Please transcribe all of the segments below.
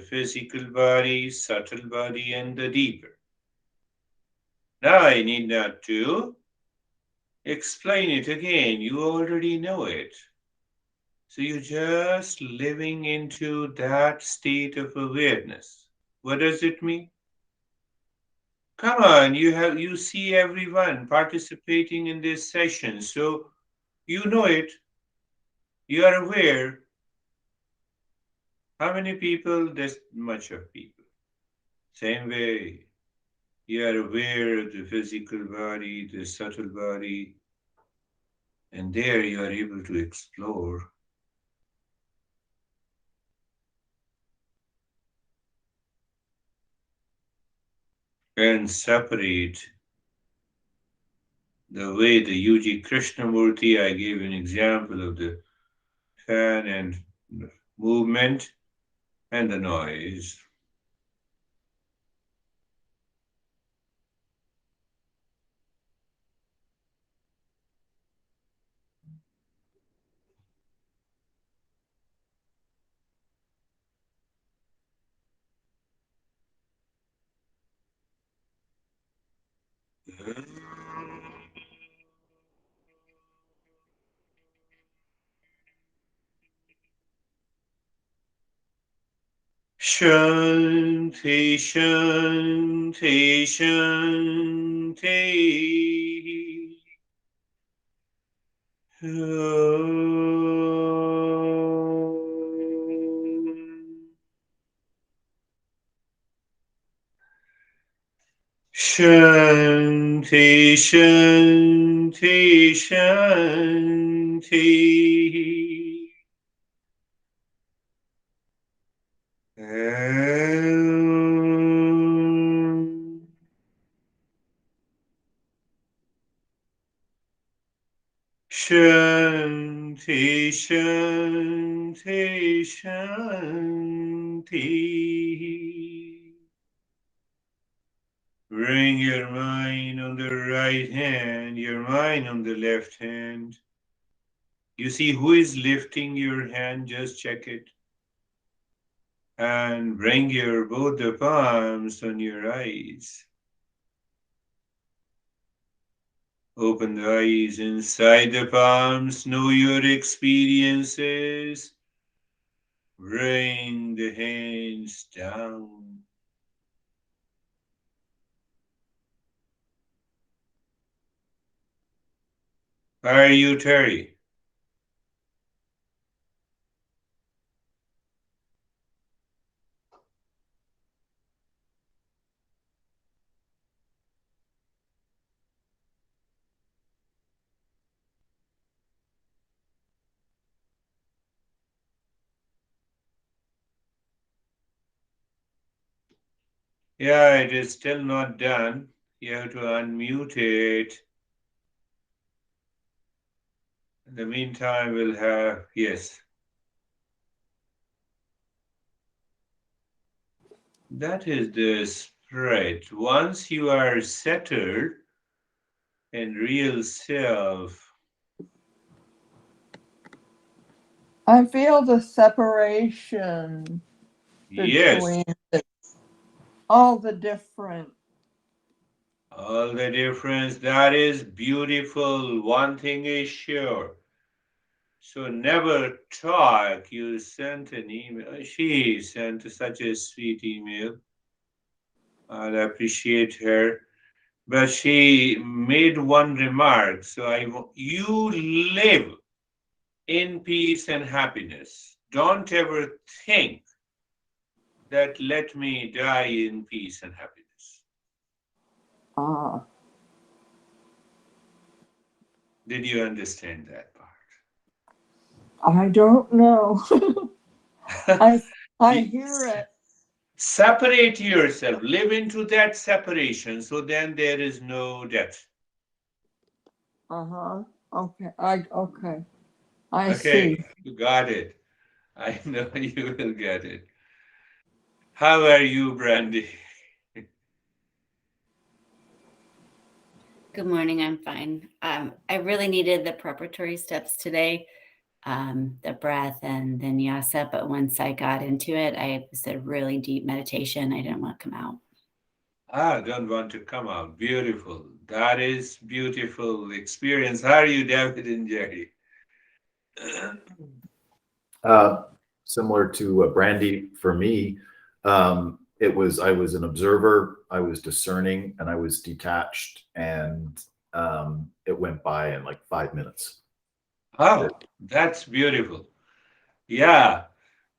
physical body, subtle body, and the deeper. Now I need not to explain it again. You already know it. So you're just living into that state of awareness. What does it mean? Come on, you see everyone participating in this session, so you know it. You are aware. How many people? This much of people. Same way, you are aware of the physical body, the subtle body, and there you are able to explore and separate the way the UG Krishnamurti, I gave an example of the fan and movement and the noise. Shanti, Shanti, Shanti. Shanti, Shanti, Shanti. Shanti, Shanti, Shanti. Bring your mind on the right hand, your mind on the left hand. You see who is lifting your hand, just check it. And bring your both the palms on your eyes. Open the eyes inside the palms, know your experiences. Bring the hands down. How are you, Terry? Yeah, it is still not done. You have to unmute it. In the meantime, we'll have, yes. That is the spread. Once you are settled in real self, I feel the separation yes, between all the different. all the difference, that is beautiful. One thing is sure. So never talk. You sent an email. She sent such a sweet email. I appreciate her. But she made one remark. So you live in peace and happiness. Don't ever think that let me die in peace and happiness. Ah, Did you understand that I don't know. part? I hear it. Separate yourself, live into that separation, so then there is no death. Uh-huh. Okay. I Okay, see. you got it. I know you will get it. How are you, Brandy? Good morning. I'm fine. I really needed the preparatory steps today. the breath and the nyasa. But once I got into it, it was a really deep meditation. I didn't want to come out. I don't want to come out. Beautiful. That is beautiful experience. How are you, David and Jerry? Uh, Similar to Brandy, for me, I was an observer, I was discerning, and I was detached, and it went by in like 5 minutes. Oh, that's beautiful. Yeah,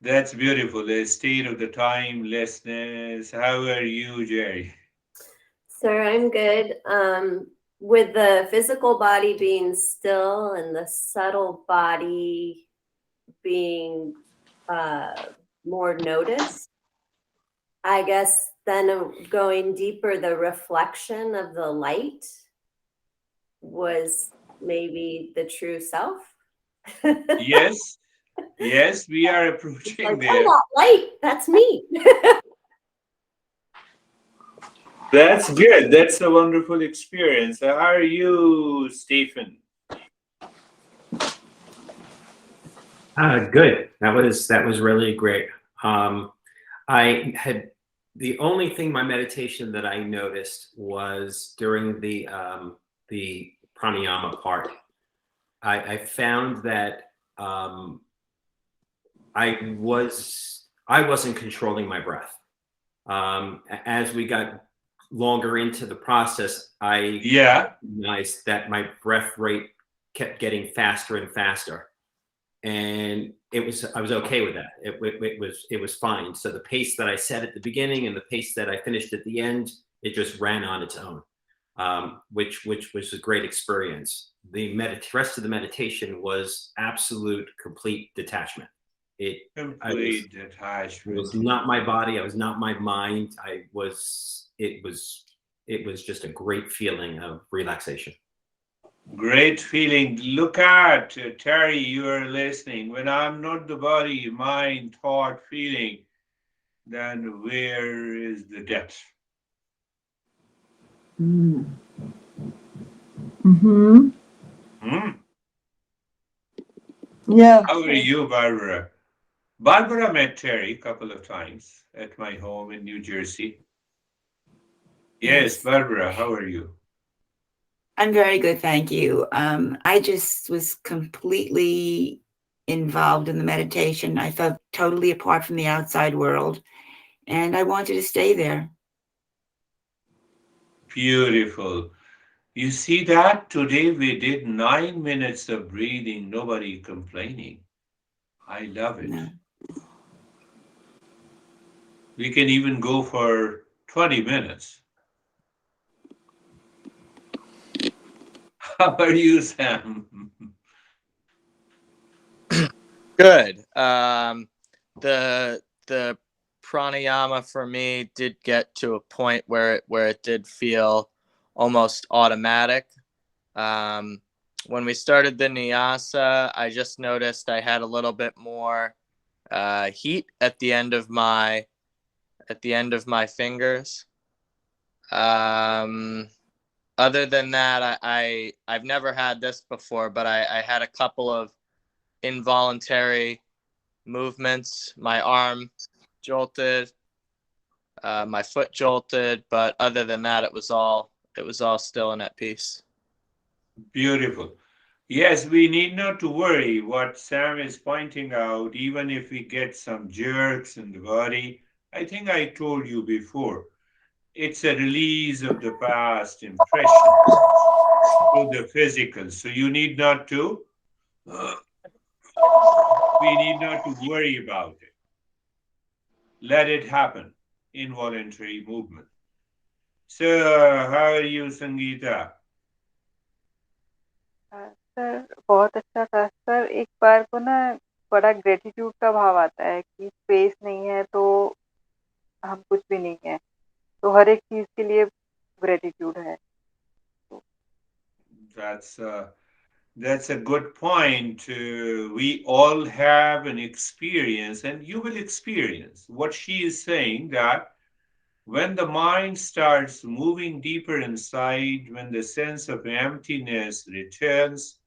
that's beautiful. The state of the timelessness. How are you, Jerry? Sir, I'm good. With the physical body being still and the subtle body being more noticed, I guess then going deeper, the reflection of the light was maybe the true self. Yes, yes, we are It's approaching like, oh, there. that light, that's me. That's good. That's a wonderful experience. How are you, Stephen? Good. That was really great. I had the only thing my meditation that I noticed was during the pranayama part. I found that I wasn't controlling my breath. As we got longer into the process, I Yeah, recognized that my breath rate kept getting faster and faster, and I was okay with that. It was fine. So the pace that I set at the beginning and the pace that I finished at the end, it just ran on its own, which was a great experience. The rest of the meditation was absolute complete detachment. It I was complete it was detachment. not my body. I was not my mind. It was just a great feeling of relaxation. Great feeling. Look at Terry, you are listening. When I'm not the body, mind, thought, feeling, then where is the depth? Mm. Mm-hmm. Hmm? Yeah. How are you, Barbara? Barbara met Terry a couple of times at my home in New Jersey. Yes, Yes. Barbara, how are you? I'm very good, thank you. I just was completely involved in the meditation. I felt totally apart from the outside world, and I wanted to stay there. Beautiful. You see that? Today we did 9 minutes of breathing, nobody complaining. I love it. No. We can even go for 20 minutes. How are you, Sam? Good. The pranayama for me did get to a point where it did feel almost automatic. When we started the nyasa, I just noticed I had a little bit more heat at the end of my fingers. Other than that, I've never had this before, but I had a couple of involuntary movements. My arm jolted, my foot jolted, but other than that, it was all still and at peace. Beautiful. Yes, we need not to worry what Sam is pointing out, even if we get some jerks in the body. I think I told you before, it's a release of the past impressions through the physical. So you need not to, we need not to worry about it. Let it happen. Involuntary movement. So, how are you, Sangeeta? Sir बहुत अच्छा था sir. एक बार को ना बड़ा gratitude का भाव आता है कि स्पेस नहीं है तो हम कुछ भी नहीं है, तो हर एक चीज के लिए ग्रेटिट्यूड है। That's that's a good point. We all have an experience, and you will experience what she is saying that when the mind starts moving deeper inside, when the sense of emptiness returns,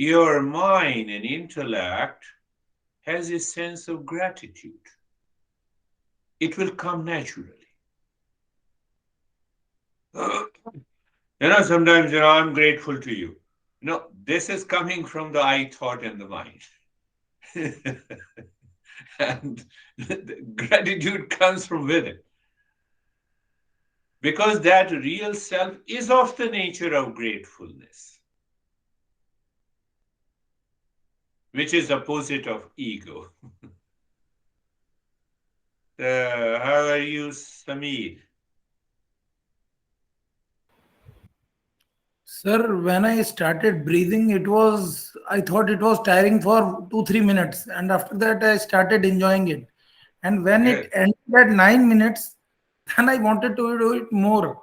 your mind and intellect has a sense of gratitude. It will come naturally. Sometimes, I'm grateful to you. This is coming from the I thought and the mind. And the gratitude comes from within. Because that real self is of the nature of gratefulness, which is opposite of ego. How are you, Samir? Sir, when I started breathing, I thought it was tiring for 2, 3 minutes. And after that, I started enjoying it. And when it Good. ended at 9 minutes, then I wanted to do it more.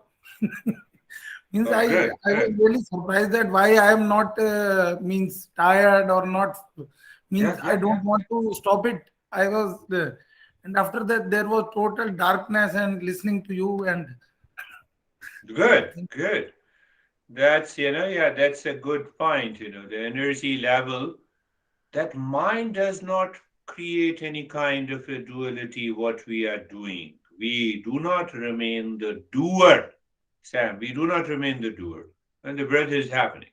Means Oh, good, I was good. really surprised that why I am not means tired or not means Yeah, I yeah, yeah. don't want to stop it. I was and after that there was total darkness and listening to you and Good, good. That's a good point. The energy level, that mind does not create any kind of a duality what we are doing. We do not remain the doer, Sam. We do not remain the doer when the breath is happening.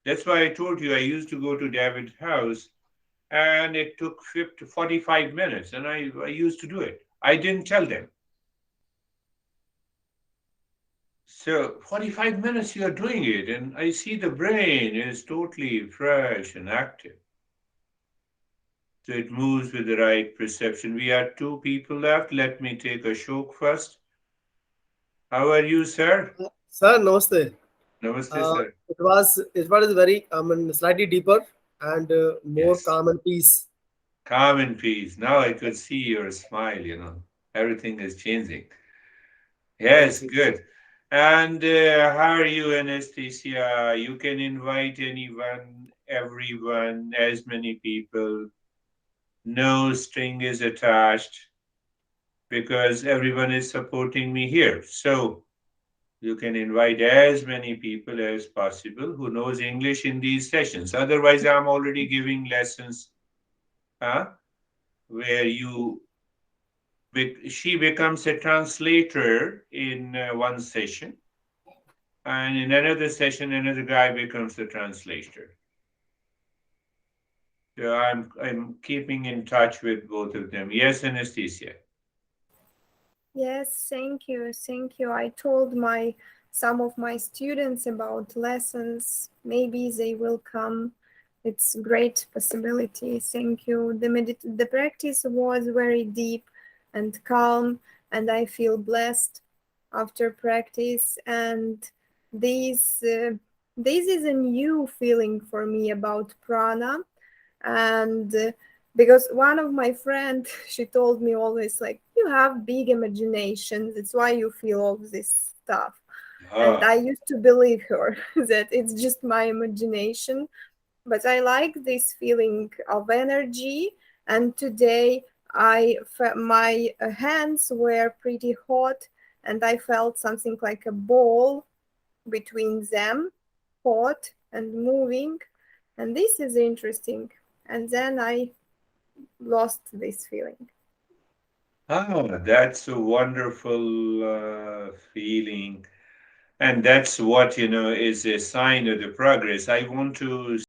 That's why I told you I used to go to David's house and it took 45 minutes and I used to do it. I didn't tell them. So 45 minutes you are doing it, and I see the brain is totally fresh and active. So it moves with the right perception. We have two people left. Let me take Ashok first. How are you, sir? Sir, namaste. Namaste, sir. It was very slightly deeper and more Yes. calm and peace. Calm and peace. Now I could see your smile. Everything is changing. Thank Yes, you. good. And how are you, Anastasia? You can invite anyone, everyone, as many people. No string is attached because everyone is supporting me here. So you can invite as many people as possible who knows English in these sessions. Otherwise, I'm already giving lessons, huh, where she becomes a translator in one session, and in another session, another guy becomes the translator. So I'm keeping in touch with both of them. Yes, Anastasia. Yes, thank you. Thank you. I told some of my students about lessons. Maybe they will come. It's great possibility. Thank you. The practice was very deep and calm, and I feel blessed after practice. And this this is a new feeling for me about prana, and because one of my friend she told me always like you have big imagination, that's why you feel all this stuff. And Ah, I used to believe her that it's just my imagination, but I like this feeling of energy. And today my hands were pretty hot, and I felt something like a ball between them, hot and moving, and this is interesting. And then I lost this feeling. that's a wonderful feeling. And that's what, is a sign of the progress. I want to